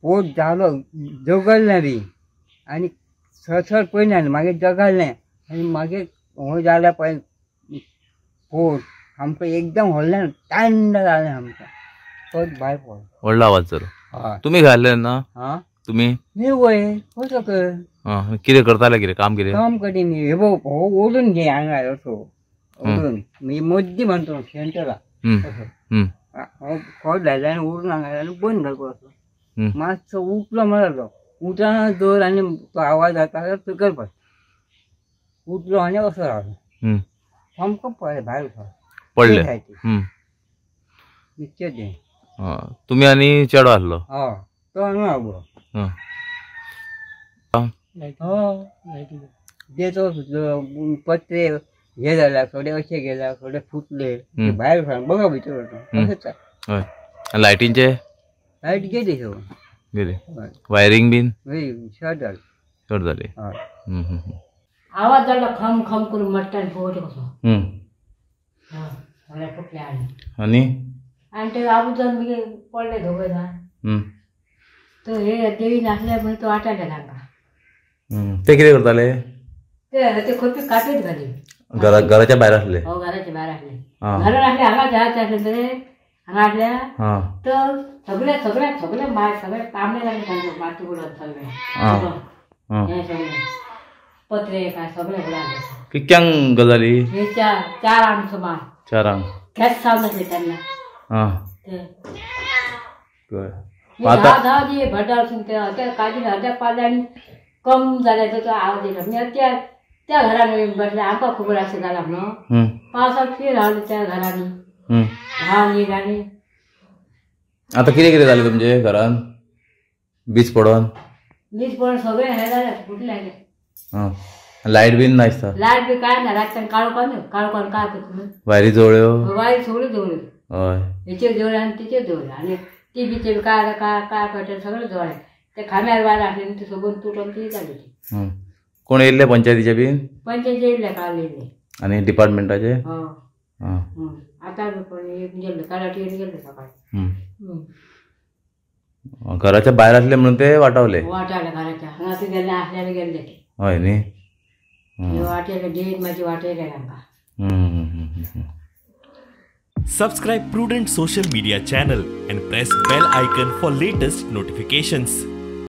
पोट झालं जगलना बी आणि सळसळ पडल्यान मागे जगललें आनी मागे हो जाल्या पळय पोट आमकां एकदम व्हडल्यान थंड जालें आमकां परत भायर पडलो व्हडलो आवाज जालो. हय तुम्ही घाल्ले ना? हां तुम्ही न्ही वय कसो कर कितें करताले? कितें काम कितें? काम करीन हे बघ हो ओढून घे हांगा असो ओढून मी मद्दी म्हणतो सेंटरा असो खड लायला आनी ओढून हांगा आनी बंद जालो असो मातसो उठलो म्हणलो उठना दर आनी तो आवाज जाता जाल्यार सकयल पड उठलो आनी असो रावलो सामको पळय भायर पडले. निश्चय दे तुम्ही आणि चेडो आसलो? हय तो हांगा आबो देतो सुटलो पत्रे हे जाल्या थोडे अशे गेल्या थोडे फुटले भायर बघा भितर तशेंच लायटींचे लायट गेली सगळं गेले. वायरिंग बीन शॉर्ट जाली शॉर्ट जाली. आवाज जालो खम खम करून मट्टान पोवचे कसो फुटले आणि ते आबूजन बी पडले दोगोय तो हे देवी नासल्या म्हणजे तो आटायले तांकां. ते कितें करताले? ते खोपी कापीत घाली घराच्या भायर आसले? हो घराच्या भायर आसले. घरान आसले हांगा जायचे आसले तरी हांगा आसल्या तर सगळे सगळे सगळे माय सगळे तांबडे जाले तांचे माती उडत सगळे हे सगळे पत्रे काय सगळे उडले. कितक्यांक गजाली? हे चार आमचो माय 4 कॅस सावन आसले तेन्ना धा दी भटार त्या काजी अर्ध्या पाल्यान कम जाले तो आवाज येयलो त्या घरान बसले आमकां खबर आसा जालां म्हणून पावसाक फिर रावले त्या घरांनी घाण न्हीद आनी. आतां कितें कितें जालें तुमचे घरान? वीज पडोन सगळे हे जाले फुटले. लायट बीन ना दिसता? लायट बी काय ना रातच्यान काळोखान काय करता वायरी जवळ्यो? वायरी सगळ्यो जवळ्यो. हय हेचेर जवळ आनी तेचेर जवळ आनी ती बिचेर काय कटे सगळे जवळ ते खांब्यार वायर आसले ती सगळं तुटून ती जाली. कोण येयल्ले पंचायतीचे बीन? पंचायतीचे येयल्ले काल येयल्ले आनी डिपार्टमेंटाचे? आतां गेल्ले कालाटीन गेल्ले सकाळी. घराच्या भायर आसले म्हणून ते वाटावले घराच्या हांगा ते गेल्ले आसल्यार गेल्ले ते. हय न्ही वाटयले डेट मागीर वाटयले तांकां. Subscribe Prudent social media channel and press bell icon for latest notifications.